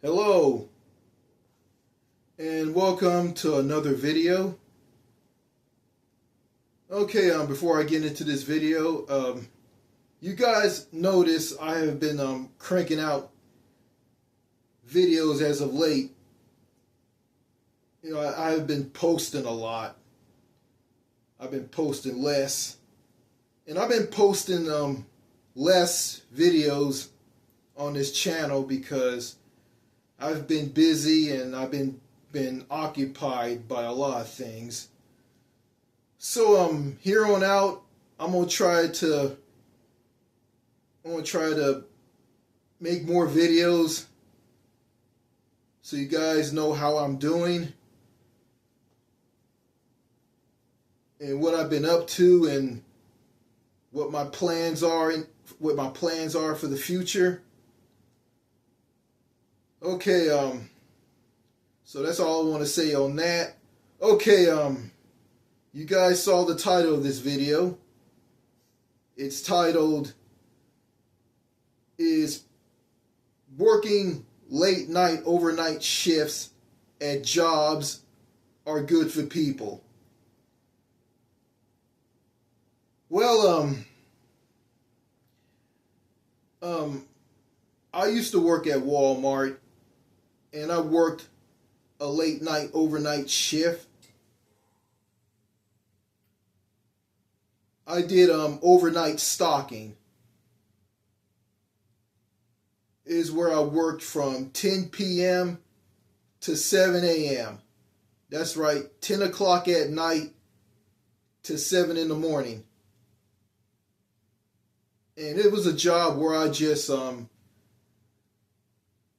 Hello and welcome to another video. Okay, before I get into this video, you guys notice I have been cranking out videos as of late. I have been posting a lot. I've been posting less, and I've been posting less videos on this channel because I've been busy and I've been occupied by a lot of things. So here on out, I'm gonna try to make more videos so you guys know how I'm doing and what I've been up to and what my plans are for the future. Okay, so that's all I want to say on that. Okay, you guys saw the title of this video. It's titled, "Is working late night overnight shifts at jobs are good for people?" Well, I used to work at Walmart, and I worked a late night overnight shift. I did overnight stocking. Is where I worked from 10 p.m. to 7 a.m. That's right, 10 o'clock at night to 7 in the morning. And it was a job where I just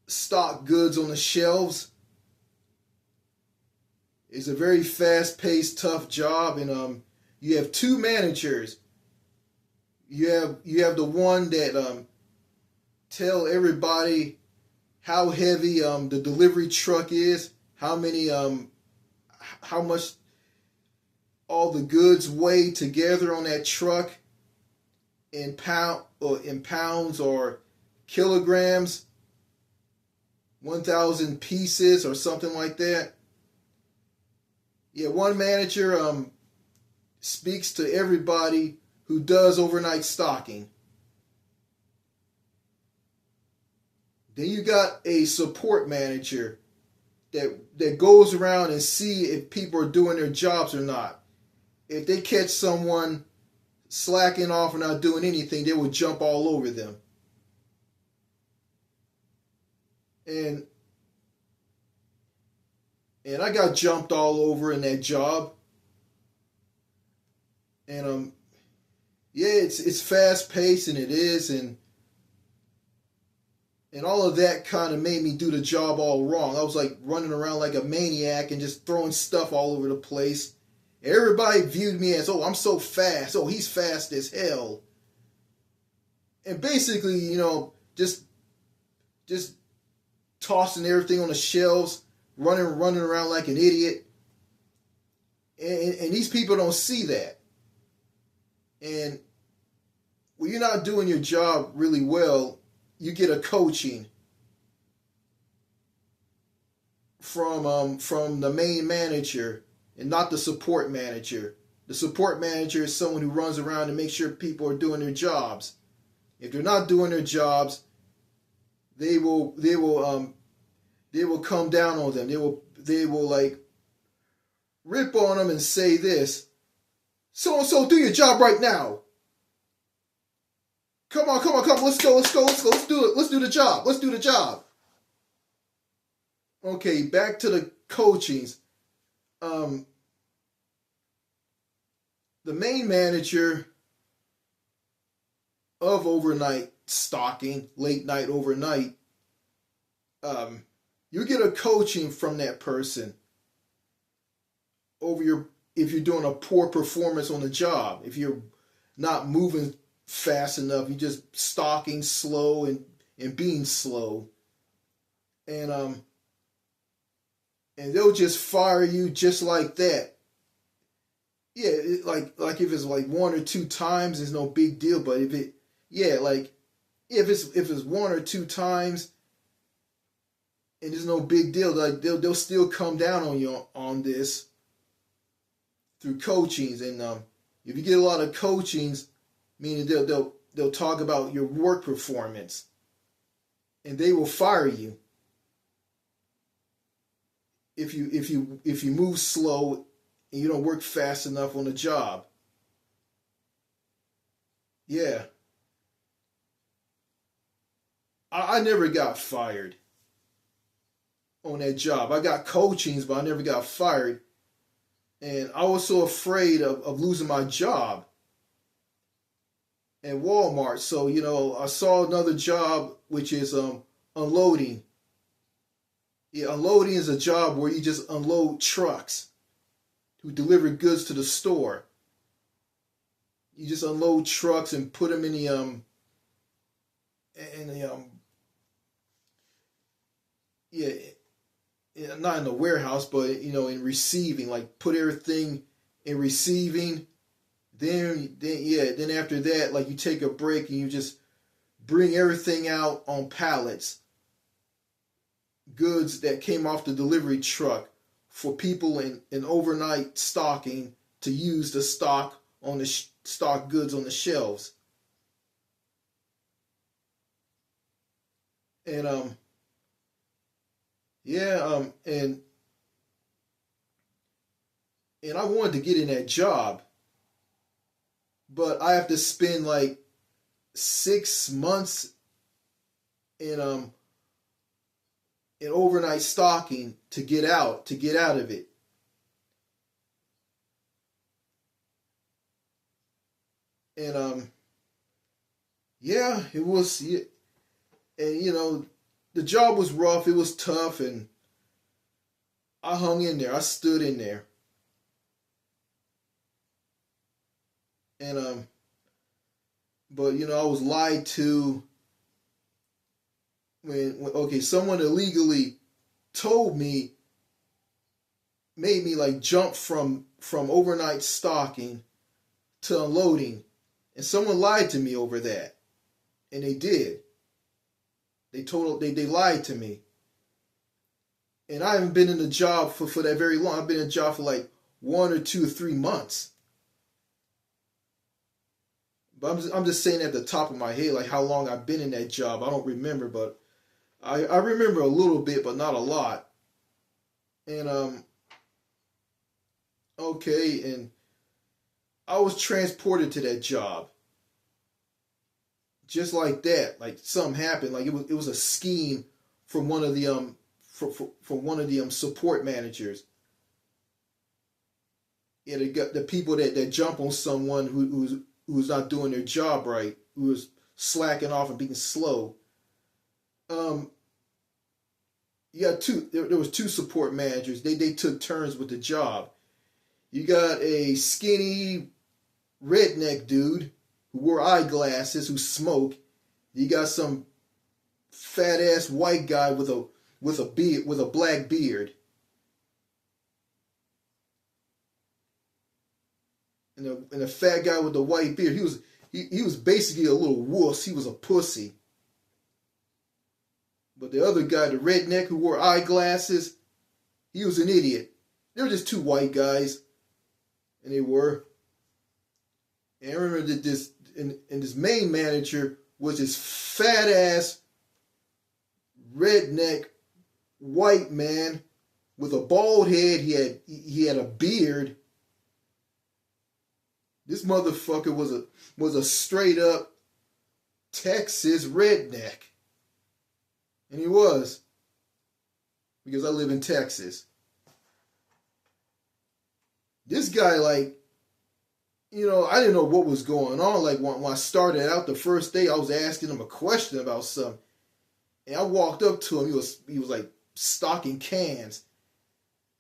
stock goods on the shelves. It's a very fast-paced, tough job, and you have two managers. You have the one that tell everybody how heavy the delivery truck is, how much all the goods weigh together on that truck in pounds or kilograms. 1,000 pieces or something like that. Yeah, one manager speaks to everybody who does overnight stocking. Then you got a support manager that goes around and see if people are doing their jobs or not. If they catch someone slacking off or not doing anything, they will jump all over them. And I got jumped all over in that job. And yeah, it's fast paced, and it is, and all of that kind of made me do the job all wrong. I was like running around like a maniac and just throwing stuff all over the place. Everybody viewed me as, oh, I'm so fast. Oh, he's fast as hell. And basically, just tossing everything on the shelves, running around like an idiot. And these people don't see that. And when you're not doing your job really well, you get a coaching from the main manager and not the support manager. The support manager is someone who runs around and makes sure people are doing their jobs. If they're not doing their jobs, they will come down on them. They will like rip on them and say this: "So and so, do your job right now. Come on, let's go. Let's do it. Let's do the job. Okay, back to the coachings. The main manager of overnight stocking, late night overnight, you get a coaching from that person if you're doing a poor performance on the job, if you're not moving fast enough, you're just stocking slow and being slow, and they'll just fire you just like that. Yeah, like if it's like one or two times, it's no big deal. But if it's one or two times, and there's no big deal. Like they'll still come down on you on this through coachings, and if you get a lot of coachings, meaning they'll talk about your work performance, and they will fire you if you move slow and you don't work fast enough on the job. Yeah, I never got fired on that job. I got coachings, but I never got fired. And I was so afraid of losing my job at Walmart. So, I saw another job, which is unloading. Yeah, unloading is a job where you just unload trucks to deliver goods to the store. You just unload trucks and put them in the yeah, not in the warehouse, but in receiving, like put everything in receiving. Then after that, like you take a break and you just bring everything out on pallets, goods that came off the delivery truck for people in overnight stocking to use to stock on the stock goods on the shelves. And and I wanted to get in that job, but I have to spend like 6 months in overnight stocking to get out of it. And it was, and the job was rough, it was tough, and I hung in there. I stood in there. And but I was lied to when someone illegally told me, made me like jump from overnight stocking to unloading, and someone lied to me over that, and they did. They lied to me, and I haven't been in the job for that very long. I've been in the job for like 1 or 2 or 3 months. But I'm just saying at the top of my head, like how long I've been in that job. I don't remember, but I remember a little bit, but not a lot. And and I was transported to that job. Just like that, like something happened. Like it was a scheme from one of the from one of the support managers. Yeah, the people that jump on someone who's not doing their job right, who is slacking off and being slow. You got two. There was 2 support managers. They took turns with the job. You got a skinny redneck dude who wore eyeglasses, who smoked. You got some fat ass white guy with a beard, with a black beard. And a fat guy with the white beard. He was basically a little wuss. He was a pussy. But the other guy, the redneck who wore eyeglasses, he was an idiot. They were just 2 white guys, and they were. And I remember that this main manager was this fat ass redneck white man with a bald head. He had a beard. This motherfucker was a straight up Texas redneck. And he was. Because I live in Texas. This guy, like, I didn't know what was going on. Like, when I started out the first day, I was asking him a question about something. And I walked up to him. He was like stocking cans.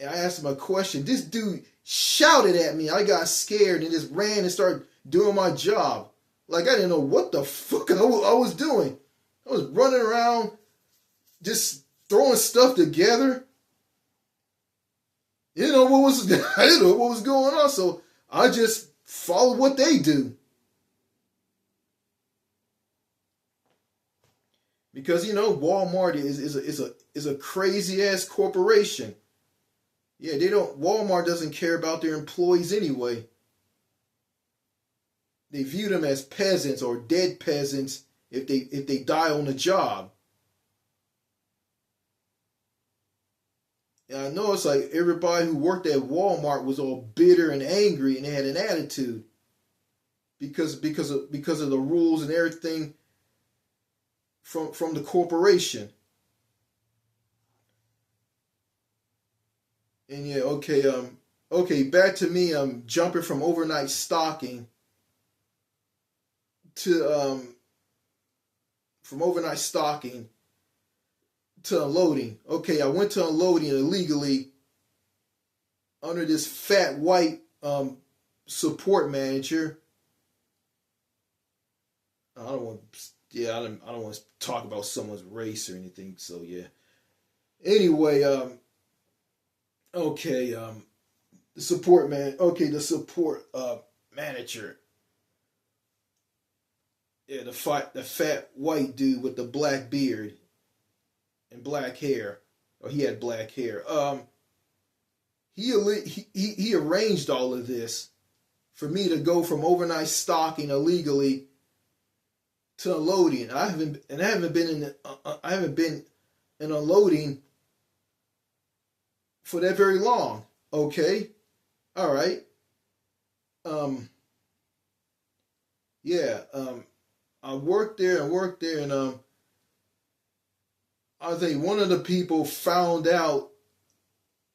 And I asked him a question. This dude shouted at me. I got scared and just ran and started doing my job. Like, I didn't know what the fuck I was doing. I was running around just throwing stuff together. I didn't know what was going on. So I just followed what they do. because Walmart is a crazy ass corporation. Yeah, they don't. Walmart doesn't care about their employees anyway. They view them as peasants or dead peasants if they die on the job. And I know it's like everybody who worked at Walmart was all bitter and angry and they had an attitude because of the rules and everything from the corporation. And yeah, okay, back to me jumping from overnight stocking to from overnight stocking to unloading. Okay, I went to unloading illegally under this fat white support manager. I don't want, yeah, I don't want to talk about someone's race or anything. So yeah. Anyway, okay, the support manager. Yeah, the fat white dude with the black beard and black hair, or he had black hair. He arranged all of this for me to go from overnight stocking illegally to unloading. I haven't been in unloading for that very long. Okay, all right. Yeah. I worked there, and I think one of the people found out,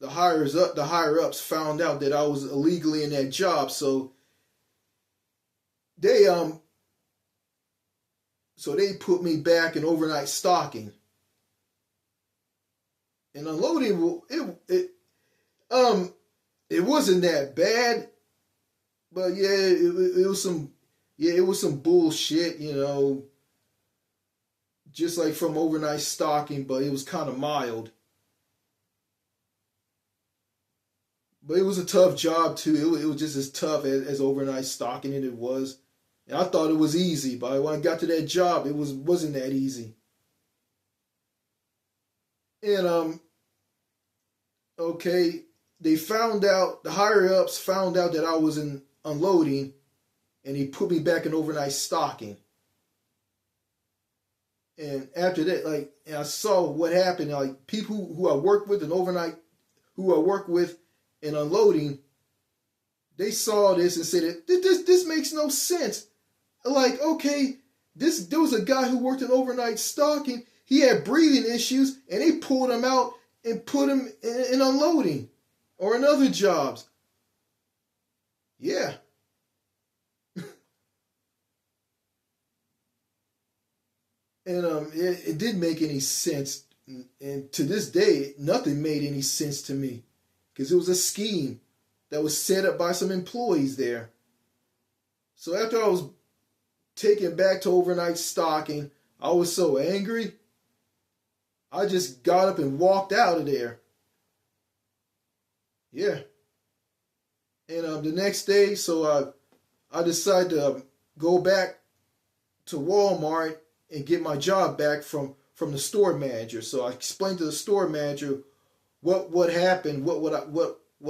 the higher ups found out that I was illegally in that job, so they put me back in overnight stocking. And unloading, it wasn't that bad, but yeah, it was some. Yeah, it was some bullshit, just like from overnight stocking, but it was kind of mild. But it was a tough job too. It was just as tough as overnight stocking, and it was. And I thought it was easy, but when I got to that job, it wasn't that easy. And okay, the higher ups found out that I was in unloading, and he put me back in overnight stocking. And after that, and I saw what happened. Like people who I work with in overnight, who I work with in unloading, they saw this and said, "This makes no sense." Like, okay, there was a guy who worked in overnight stocking. He had breathing issues, and they pulled him out and put him in unloading or in other jobs. Yeah. And it didn't make any sense. And to this day, nothing made any sense to me. Because it was a scheme that was set up by some employees there. So after I was taken back to overnight stocking, I was so angry, I just got up and walked out of there. Yeah. And the next day, so I decided to go back to Walmart and get my job back from the store manager. So I explained to the store manager what happened, what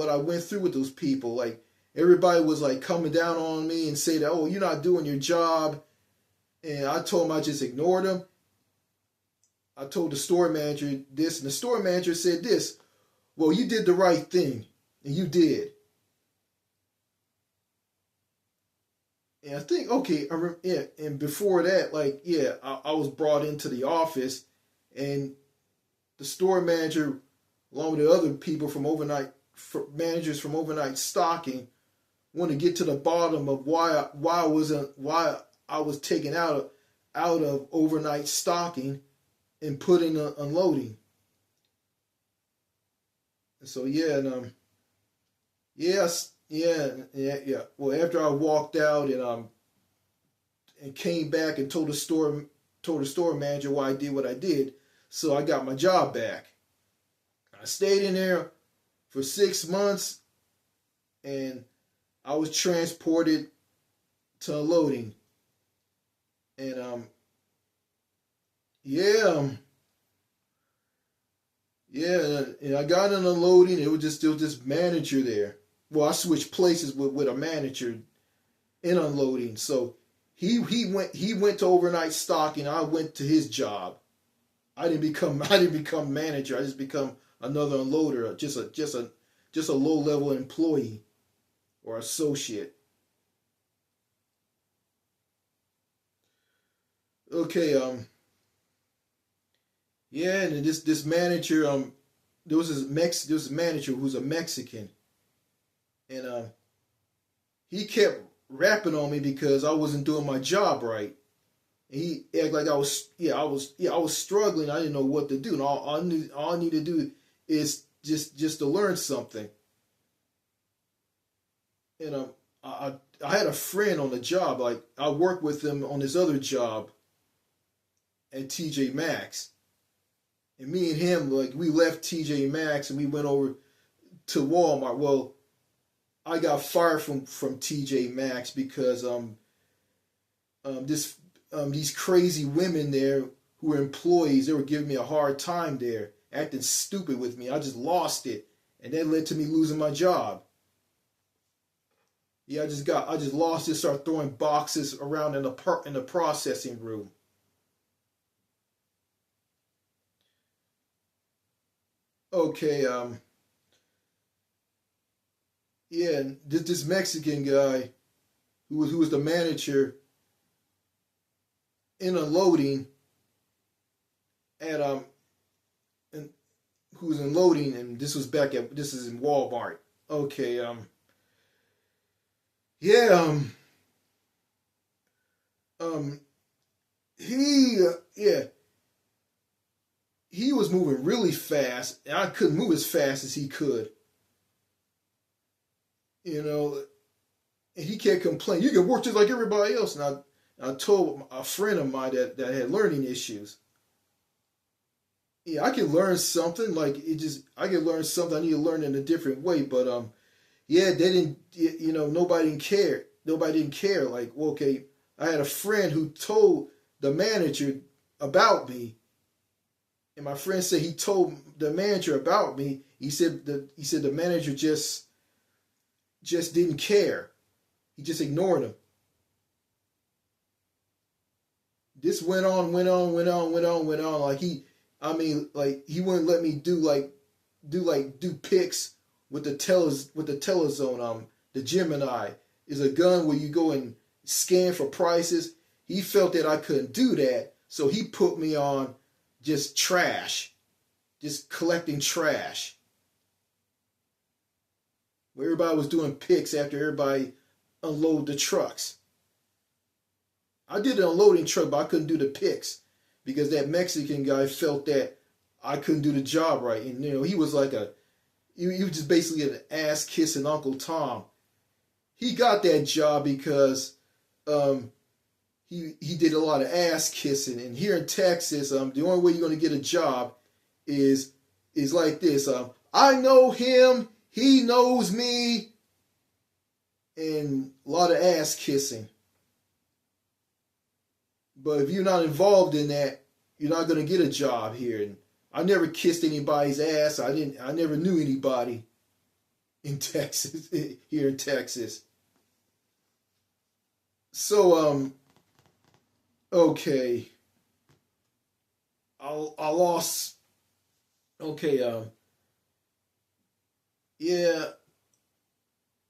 I went through with those people. Like everybody was like coming down on me and say that, "Oh, you're not doing your job." And I told them I just ignored them. I told the store manager this, and the store manager said this: "Well, you did the right thing, and you did." And I think, okay, yeah, and before that, I was brought into the office, and the store manager, along with the other people managers from overnight stocking, wanted to get to the bottom of why I was taken out of overnight stocking and put in unloading. And so yeah, and yes. Yeah. Well, after I walked out and came back and told the store manager why I did what I did, so I got my job back. I stayed in there for 6 months, and I was transported to unloading. And yeah, yeah, and I got an unloading. It was just manager there. Well, I switched places with a manager in unloading. So he went to overnight stocking. I went to his job. I didn't become manager. I just become another unloader, just a low level employee or associate. Okay, yeah, and this manager, there was a manager who's a Mexican, and he kept rapping on me because I wasn't doing my job right. And he acted like I was struggling. I didn't know what to do, and all I need to do is just to learn something. And I had a friend on the job. Like I worked with him on his other job at TJ Maxx, and me and him like we left TJ Maxx and we went over to Walmart. Well, I got fired from TJ Maxx because this these crazy women there who were employees, they were giving me a hard time there, acting stupid with me. I just lost it, and that led to me losing my job. Yeah, I just lost it. Started throwing boxes around in the processing room. Okay, yeah, and this Mexican guy who was the manager in unloading at and who was unloading, and this is in Walmart. Okay, yeah, um, yeah, he was moving really fast, and I couldn't move as fast as he could. You know, and he kept complaining, "You can work just like everybody else." And I told a friend of mine that had learning issues. Yeah, I can learn something. Like I can learn something. I need to learn in a different way. But yeah, they didn't. Nobody didn't care. Nobody didn't care. Like, well, okay, I had a friend who told the manager about me, and my friend said he told the manager about me. He said the manager just didn't care. He just ignored him. This went on, went on, went on, went on, went on. Like he wouldn't let me do picks with the telezone. The Gemini is a gun where you go and scan for prices. He felt that I couldn't do that, so he put me on just trash, just collecting trash. Where everybody was doing picks after everybody unload the trucks. I did an unloading truck, but I couldn't do the picks because that Mexican guy felt that I couldn't do the job right, and he was like he was just basically an ass kissing Uncle Tom. He got that job because um, he did a lot of ass kissing, and here in Texas, the only way you're gonna get a job is is like this. I know him, he knows me, and a lot of ass kissing. But if you're not involved in that, you're not gonna get a job here. And I never kissed anybody's ass. I never knew anybody in Texas here in Texas. So okay, I lost. Okay, yeah,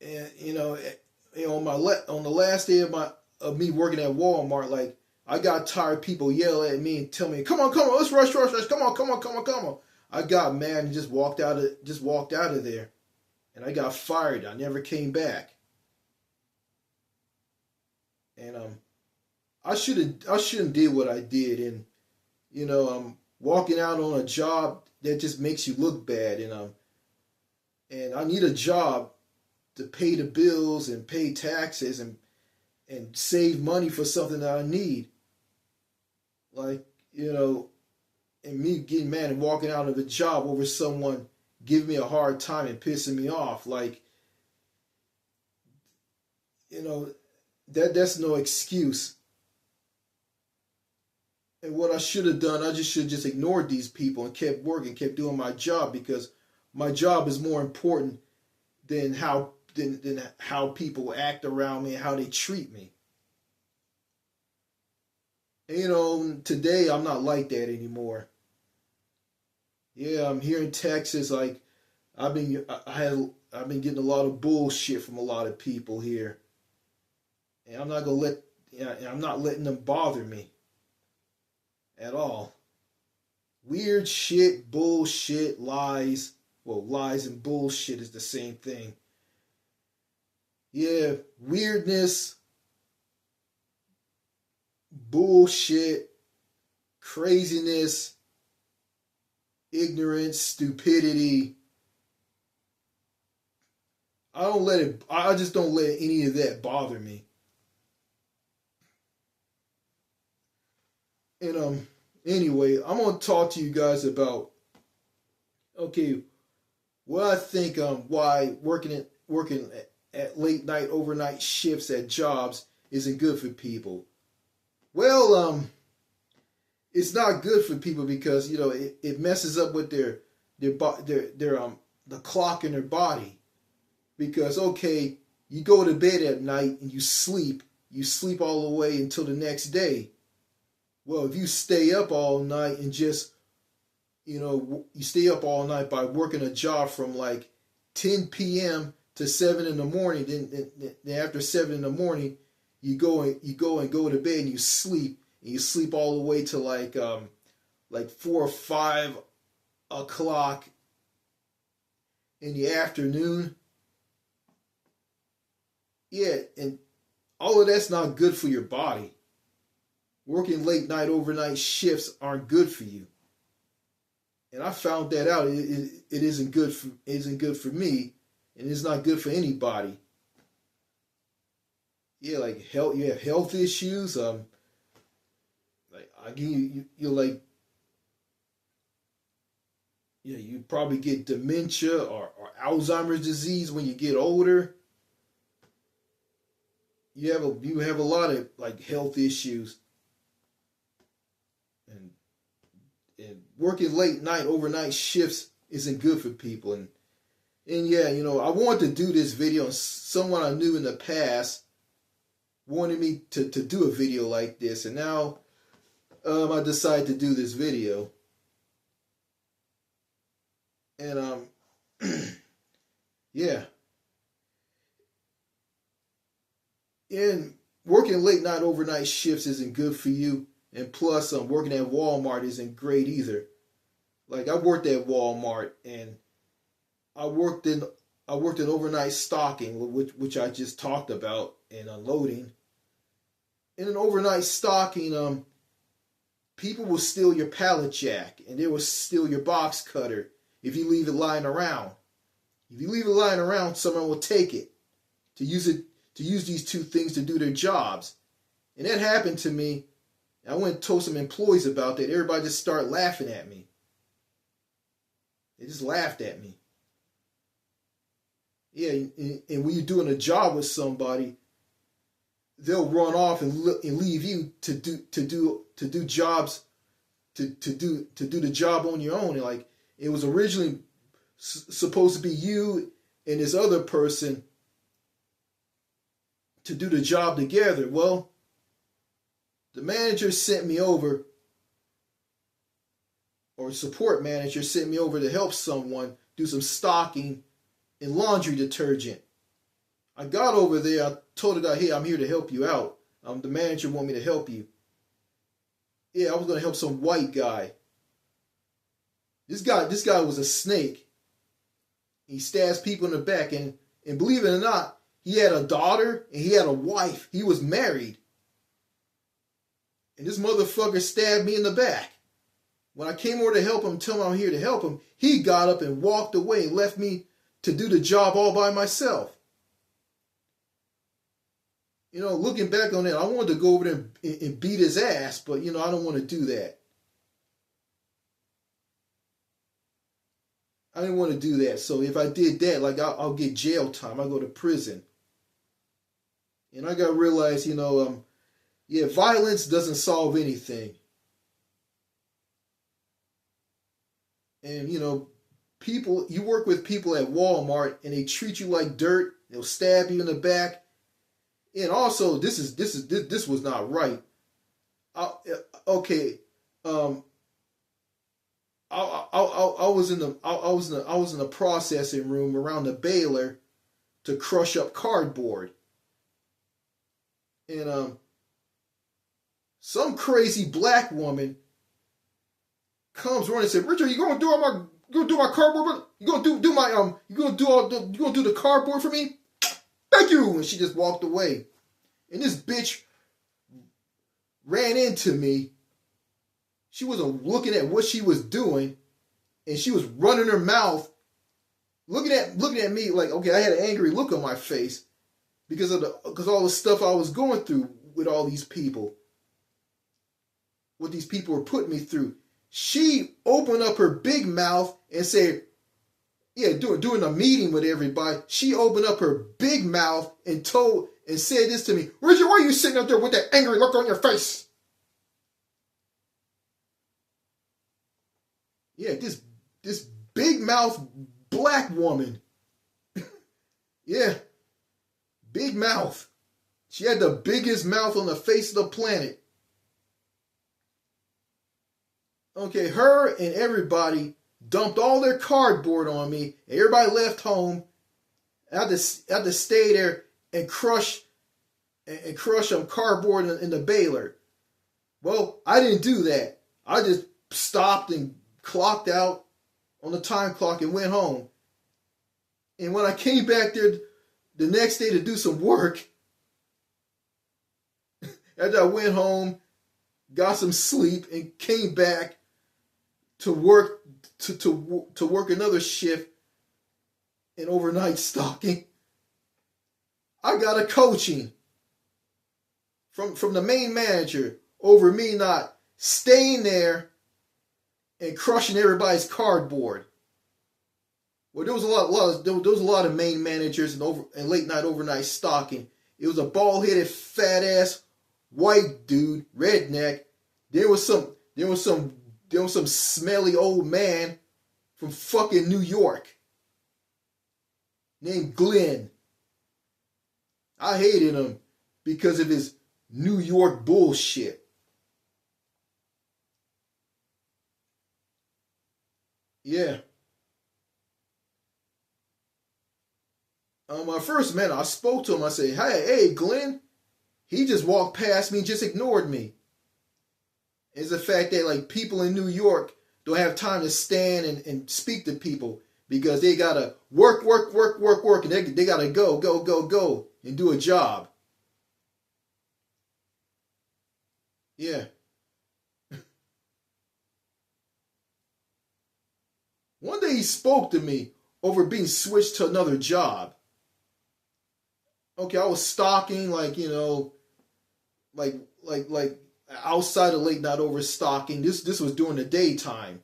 and on the last day of me working at Walmart, like I got tired of people yelling at me and tell me, come on, let's rush, rush, rush, come on, come on, come on, come on." I got mad and just walked out of there, and I got fired. I never came back, and I shouldn't did what I did, and walking out on a job that just makes you look bad, and I need a job to pay the bills and pay taxes and save money for something that I need. Like, and me getting mad and walking out of a job over someone giving me a hard time and pissing me off. Like, you know, that's no excuse. And what I should have done, I should have just ignored these people and kept working, kept doing my job, because my job is more important than how people act around me and how they treat me. And, you know, today I'm not like that anymore. Yeah, I'm here in Texas. Like I've been getting a lot of bullshit from a lot of people here, and I'm not gonna let I'm not letting them bother me at all. Weird shit, bullshit, lies. Well, lies and bullshit is the same thing. Yeah, weirdness, bullshit, craziness, ignorance, stupidity. I just don't let any of that bother me. And anyway, I'm gonna talk to you guys about, okay, what I think why working at late night overnight shifts at jobs isn't good for people. Well, it's not good for people because, you know, it messes up with their the clock in their body. Because, okay, you go to bed at night and you sleep all the way until the next day. Well, if you stay up all night and just, you know, you stay up all night by working a job from like 10 p.m. to 7 in the morning, then after 7 in the morning, you go to bed and you sleep all the way to like 4 or 5 o'clock in the afternoon. Yeah, and all of that's not good for your body. Working late night overnight shifts aren't good for you. And I found that out. It isn't good for me, and it's not good for anybody. Yeah, like health. You have health issues. Like you're like, yeah, you probably get dementia or Alzheimer's disease when you get older. You have a lot of like health issues, and working late night overnight shifts isn't good for people. And yeah, you know, I wanted to do this video, and someone I knew in the past wanted me to do a video like this, and now I decided to do this video. And yeah. And working late night overnight shifts isn't good for you. And plus, working at Walmart isn't great either. Like I worked at Walmart, and I worked in overnight stocking, which I just talked about, and unloading. In an overnight stocking, people will steal your pallet jack, and they will steal your box cutter if you leave it lying around. If you leave it lying around, someone will take it to use these two things to do their jobs. And that happened to me. I went and told some employees about that. Everybody just started laughing at me. They just laughed at me. Yeah, and when you're doing a job with somebody, they'll run off and leave you to do jobs to do the job on your own. And like it was originally supposed to be you and this other person to do the job together. Well, the manager sent me over, or support manager sent me over to help someone do some stocking and laundry detergent. I got over there, I told the guy, hey, I'm here to help you out. The manager want me to help you. Yeah, I was going to help some white guy. This guy was a snake. He stabs people in the back, and believe it or not, he had a daughter and he had a wife. He was married. And this motherfucker stabbed me in the back. When I came over to help him, tell him I'm here to help him, he got up and walked away and left me to do the job all by myself. You know, looking back on that, I wanted to go over there and beat his ass, but, you know, I don't want to do that. I didn't want to do that. So if I did that, like, I'll get jail time. I'll go to prison. And I got to realize, you know, yeah, violence doesn't solve anything. And people, you work with people at Walmart and they treat you like dirt. They'll stab you in the back. And also, this was not right. Okay, I was in the processing room around the baler to crush up cardboard, and some crazy black woman comes running and said, "Richard, you gonna do my cardboard? You gonna do the cardboard for me? Thank you." And she just walked away. And this bitch ran into me. She wasn't looking at what she was doing, and she was running her mouth, looking at me like, okay, I had an angry look on my face because all the stuff I was going through with all these people, what these people were putting me through. She opened up her big mouth and said, yeah, doing a meeting with everybody. She opened up her big mouth and said this to me, "Richard, why are you sitting up there with that angry look on your face?" Yeah, this big mouth black woman. Yeah, big mouth. She had the biggest mouth on the face of the planet. Okay, her and everybody dumped all their cardboard on me. And everybody left home. I had to stay there and crush some cardboard in the baler. Well, I didn't do that. I just stopped and clocked out on the time clock and went home. And when I came back there the next day to do some work, after I went home, got some sleep, and came back to work to work another shift in overnight stocking, I got a coaching from the main manager over me not staying there and crushing everybody's cardboard. Well, there was a lot of main managers and late night overnight stocking. It was a bald headed fat ass white dude, redneck. There was some smelly old man from fucking New York named Glenn. I hated him because of his New York bullshit. Yeah. I first met him, I spoke to him. I said, hey, Glenn. He just walked past me and just ignored me. It's the fact that like people in New York don't have time to stand and speak to people because they gotta work, and they gotta go and do a job. Yeah. One day he spoke to me over being switched to another job. Okay, I was stocking like outside of late night overstocking. This was during the daytime.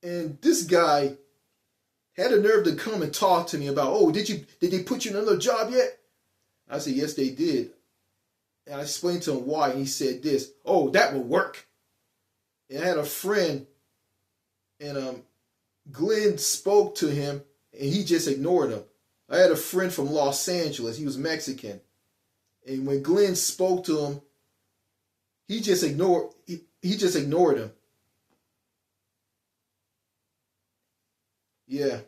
And this guy had a nerve to come and talk to me about, oh, did they put you in another job yet? I said, yes, they did. And I explained to him why, and he said this, oh, that will work. And I had a friend, and Glenn spoke to him, and he just ignored him. I had a friend from Los Angeles. He was Mexican. And when Glenn spoke to him, he just ignored him. Yeah.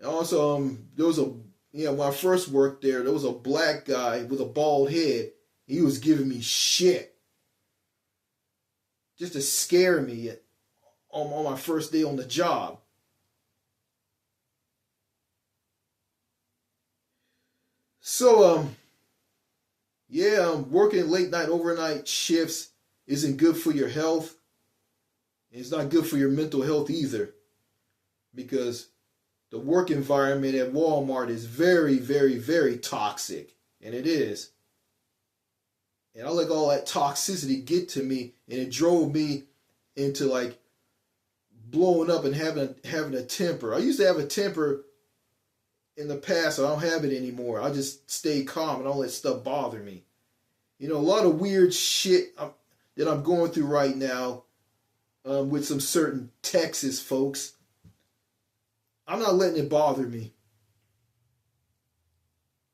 Also, when I first worked there was a black guy with a bald head. He was giving me shit just to scare me on my first day on the job. So, working late night, overnight shifts isn't good for your health. It's not good for your mental health either, because the work environment at Walmart is very, very, very toxic, and it is. And I let all that toxicity get to me, and it drove me into like blowing up and having a temper. I used to have a temper in the past. I don't have it anymore. I just stay calm and don't let stuff bother me. A lot of weird shit. that I'm going through right now with some certain Texas folks, I'm not letting it bother me.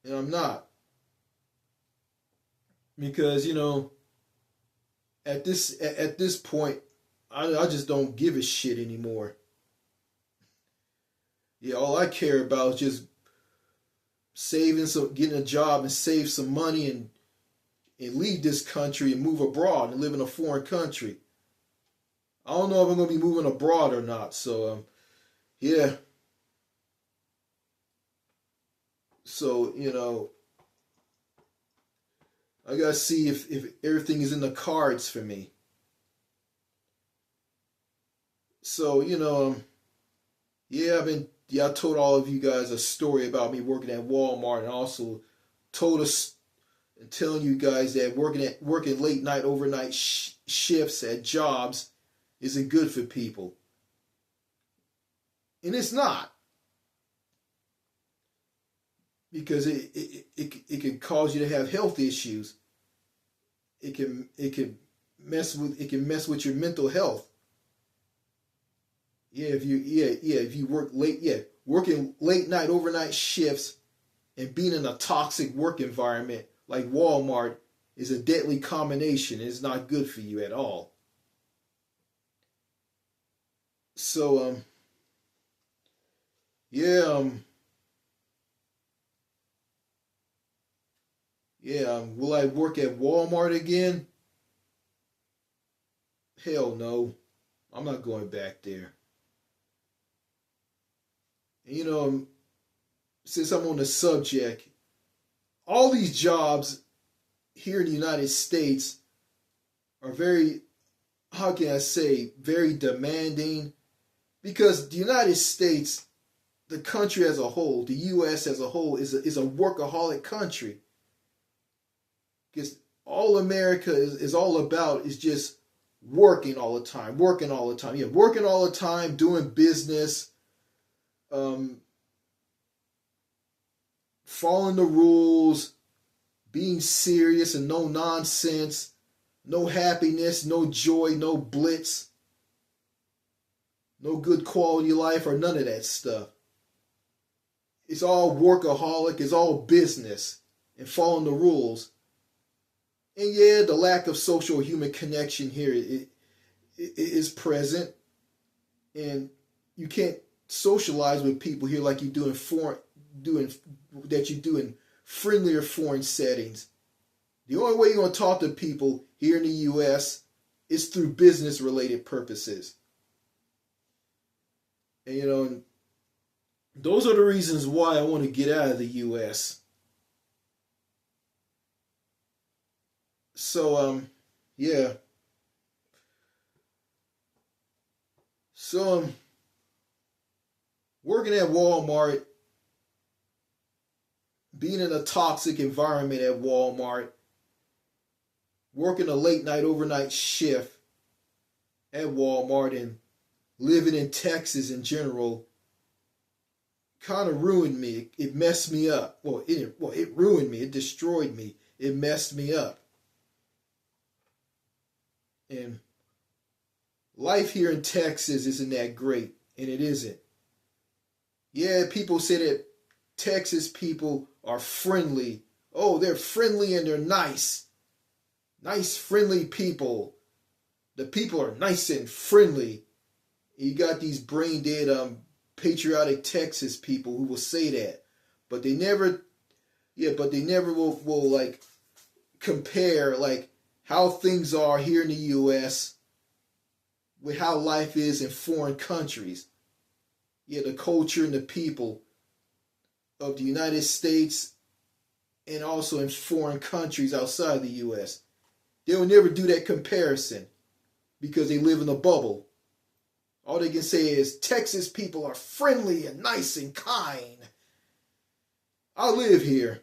And I'm not. Because, at this point, I just don't give a shit anymore. Yeah, all I care about is just getting a job and save some money and leave this country and move abroad and live in a foreign country. I don't know if I'm going to be moving abroad or not. So, yeah. So, I got to see if everything is in the cards for me. So, I told all of you guys a story about me working at Walmart, and also telling you guys that working late night overnight shifts at jobs isn't good for people. And it's not. Because it can cause you to have health issues. It can mess with your mental health. If you working late night overnight shifts and being in a toxic work environment like Walmart is a deadly combination. It's not good for you at all. So will I work at Walmart again? Hell no. I'm not going back there. And, since I'm on the subject, all these jobs here in the United States are very, how can I say, very demanding. Because the United States, the country as a whole, the U.S. as a whole, is a workaholic country. Because all America is all about is just working all the time. Yeah, working all the time, doing business, following the rules, being serious and no nonsense, no happiness, no joy, no blitz, no good quality life or none of that stuff. It's all workaholic, it's all business and following the rules. And yeah, the lack of social human connection here it is present, and you can't socialize with people here like you do in friendlier foreign settings. The only way you're going to talk to people here in the U.S. is through business-related purposes. And those are the reasons why I want to get out of the U.S. So, yeah. So, working at Walmart, being in a toxic environment at Walmart, working a late night overnight shift at Walmart, and living in Texas in general kind of ruined me. It messed me up. It ruined me. It destroyed me. It messed me up. And life here in Texas isn't that great, and it isn't. Yeah, people say that Texas people are friendly. Oh, they're friendly and they're nice. Nice, friendly people. The people are nice and friendly. You got these brain dead, patriotic Texas people who will say that, but they never will like compare like how things are here in the U.S. with how life is in foreign countries. Yeah, the culture and the people of the United States and also in foreign countries outside the U.S. They will never do that comparison because they live in a bubble. All they can say is Texas people are friendly and nice and kind. I live here.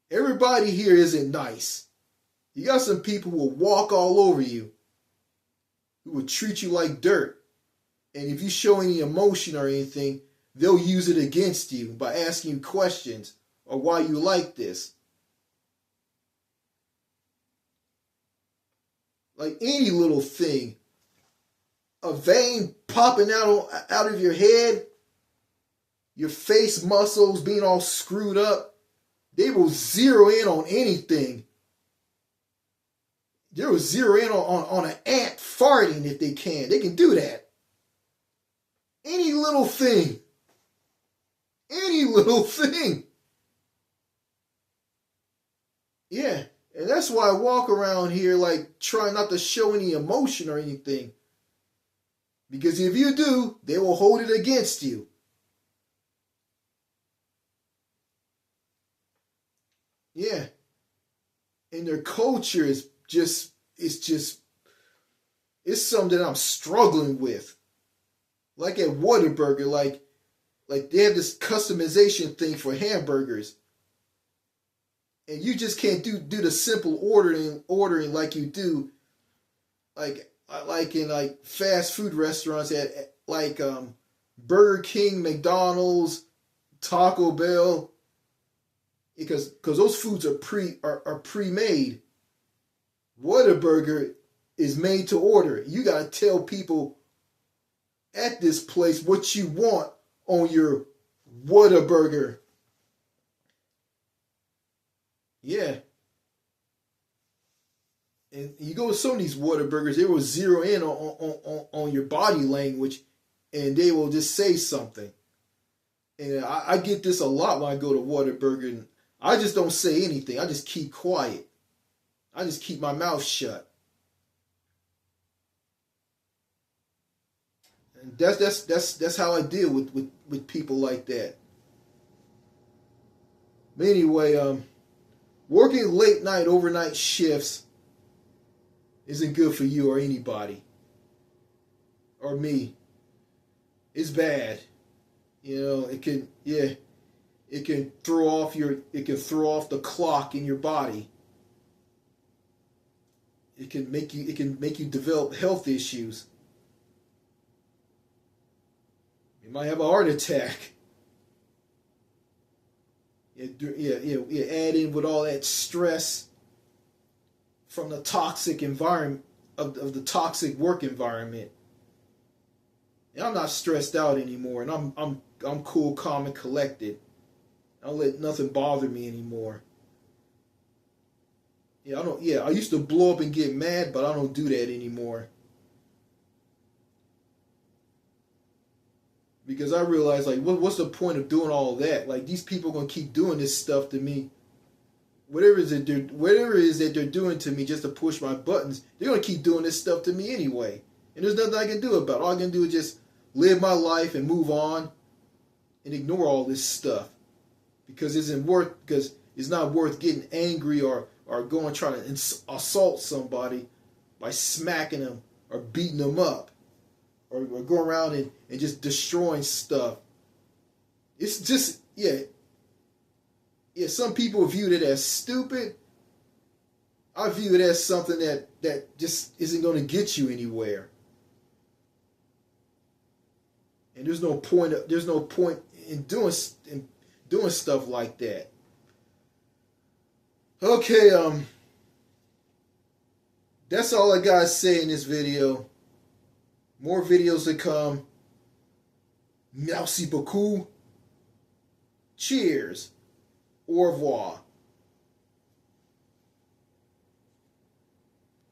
Everybody here isn't nice. You got some people who will walk all over you, who will treat you like dirt. And if you show any emotion or anything, they'll use it against you by asking you questions or why you like this. Like any little thing, a vein popping out of your head, your face muscles being all screwed up, they will zero in on anything. They will zero in on an ant farting if they can. They can do that. Any little thing. Any little thing. Yeah. And that's why I walk around here like trying not to show any emotion or anything. Because if you do, they will hold it against you. Yeah. And their culture is it's something that I'm struggling with. Like at Whataburger, like they have this customization thing for hamburgers. And you just can't do the simple ordering like you do like in like fast food restaurants at like Burger King, McDonald's, Taco Bell, because those foods are pre-made. Whataburger is made to order. You gotta tell people at this place what you want on your Whataburger. Yeah. And you go to some of these Whataburgers, they will zero in on your body language and they will just say something. And I get this a lot when I go to Whataburger, and I just don't say anything. I just keep quiet. I just keep my mouth shut. And that's how I deal with people like that. But anyway, working late night, overnight shifts isn't good for you or anybody. Or me. It's bad. You know, it can throw off the clock in your body. It can make you develop health issues. You might have a heart attack. Yeah. Add in with all that stress from the toxic environment of the toxic work environment. And I'm not stressed out anymore, and I'm cool, calm, and collected. I don't let nothing bother me anymore. I used to blow up and get mad, but I don't do that anymore. Because I realize, like, what's the point of doing all that? Like, these people are gonna keep doing this stuff to me. Whatever it is that they're doing to me just to push my buttons, they're gonna keep doing this stuff to me anyway. And there's nothing I can do about it. All I can do is just live my life and move on and ignore all this stuff. Because it's not worth getting angry or going trying to assault somebody by smacking them or beating them up. Or go around and just destroying stuff. It's just, some people view it as stupid. I view it as something that just isn't going to get you anywhere. And there's no point in doing stuff like that. Okay, that's all I got to say in this video. More videos to come. Merci beaucoup. Cheers. Au revoir.